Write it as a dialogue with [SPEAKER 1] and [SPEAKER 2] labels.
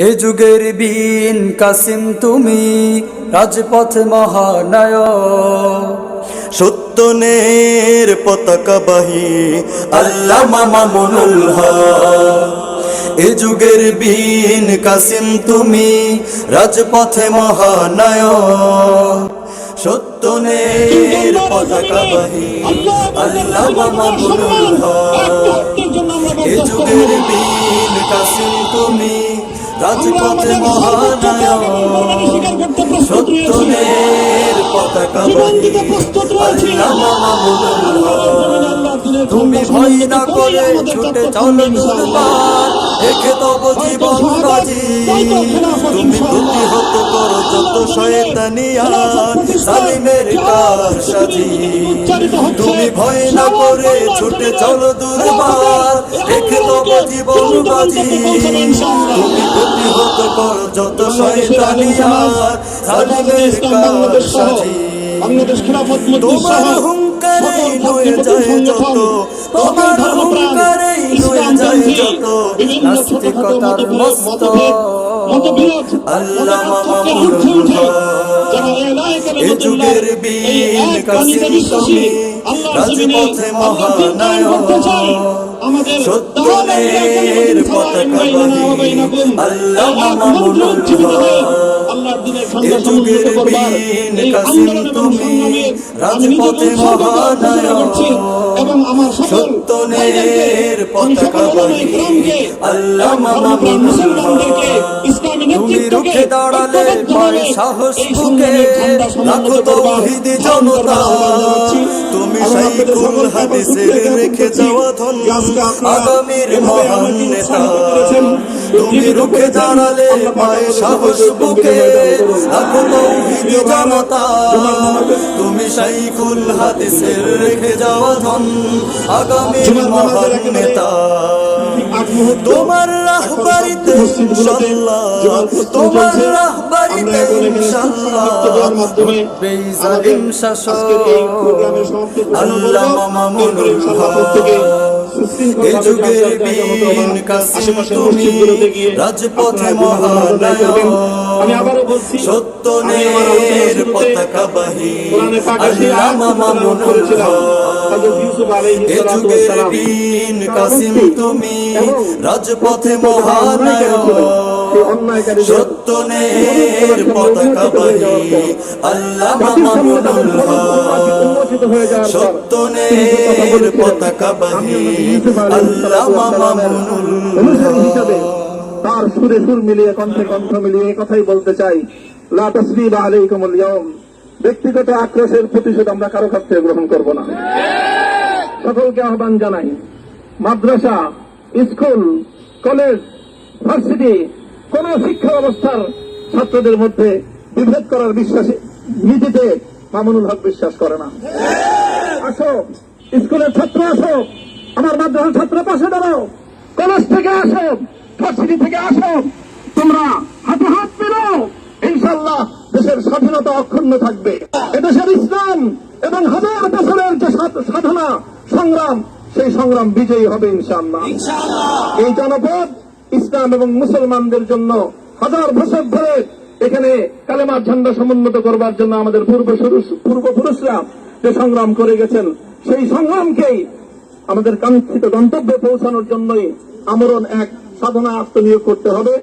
[SPEAKER 1] এ যুগের বীন কাসিম তুমি, রাজপথ মহানায়ক,
[SPEAKER 2] সত্যনের পতাকাবাহী আল্লামা মামুনুল হক। এ যুগের বীন কাসিম তুমি, রাজপথে মহানায়ক, সত্যনের পতাকাবাহী আল্লামা মামুনুল হক। এ যুগের বীন কাসিম তুমি, রাজপথে মহানায়ক, সত্যনের পতাকাবাহী আল্লামা মামুনুল হক। তুমি ভয় না করে ছুটে চলো দুর্বার, দেখে তব জীবন বাজি। তুমি প্রতিহত করো যত শয়তানিয়াত, জালিমের কারসাজি। তুমি ভয় না করে ছুটে চলো দুর্বার, দেখে তব জীবন বাজি। তুমি প্রতিহত করো যত শয়তানিয়াত, জালিমের কারসাজি। তোমার হুঙ্কারে নয়ে যায় যত, তোমার হুঙ্কারে নয়ে যায় যত নাস্তিকতার মস্ত আল্লামা মামুনুল হক। এ যুগের বীন কাসিম তুমি, রাজপথে মহানায়ক, সত্যনের পতাকাবাহী আল্লামা মামুনুল হক। এ যুগের বীন কাসিম তুমি, রাজপথে মহানায়ক, সত্যনের পতাকাবাহী আল্লামা মামুনুল হক। তুমি রুখে দাঁড়ালে পায় সাহস বুকে লাখো তাওহীদি জনতা। তুমি শাইখুল হাদিসের রেখে যাওয়া ধন, আগামীর মহান নেতা। তুমি রুখে দাঁড়ালে পায় সাহস বুকে লাখো তাওহীদি জনতা। তুমি শাইখুল হাদিসের রেখে যাওয়া ধন, আগামীর মহান নেতা। তোমার রাহবারিতে ইনশাআল্লাহ, তোমার রাহবারিতে ইনশাআল্লাহ উঠবে জালিম শাসক আল্লামা মামুনুল হক। এ যুগের বীন কাসিম তুমি, রাজপথে মহানায়ক, সত্যনের পতাকাবাহী আল্লামা মামুনুল হক। এ যুগের বীন কাসিম তুমি, রাজপথে মহানায়ক, সত্যনের পতাকাবাহী আল্লামা মামুনুল হক। সত্যনের পতাকাবাহী আল্লামা মামুনুল হক।
[SPEAKER 3] তার সুরে সুর মিলিয়ে কণ্ঠে কণ্ঠ মিলিয়ে কথাই বলতে চাই, লা তাসরিবা আলাইকুমুল ইয়াউম। ব্যক্তিগত আক্রোশের প্রতিশোধ আমরা কারো কাছ থেকে গ্রহণ করব না। সকলকে আহ্বান জানাই, মাদ্রাসা, স্কুল, কলেজ, ভার্সিটি, কোন শিক্ষা ব্যবস্থার ছাত্রদের মধ্যে বিভেদ করার বিশ্বাসে নীতিতে মামুনুল হক বিশ্বাস করে না। আসো, স্কুলের ছাত্র আসো, আমার মাদ্রাসার ছাত্র পাশে দাঁড়াও, কলেজ থেকে আসো, ভার্সিটি থেকে আসো, তোমরা হাতে হাত মিলাও, ইনশাআল্লাহ দেশের স্বাধীনতা অক্ষুণ্ণ থাকবে। এদেশের ইসলাম এবং হাজার বছরের যে সাধনা সংগ্রাম, সেই সংগ্রাম বিজয়ী হবে ইনশাআল্লাহ। এই জনপদ ইসলাম এবং মুসলমানদের জন্য হাজার বছর ধরে এখানে কালেমার ঝান্ডা সমুন্নত করবার জন্য আমাদের পূর্বপুরুষরা যে সংগ্রাম করে গেছেন, সেই সংগ্রামকেই আমাদের কাঙ্ক্ষিত গন্তব্যে পৌঁছানোর জন্যই আমরণ এক সাধনা আত্মনিয়োগ করতে হবে।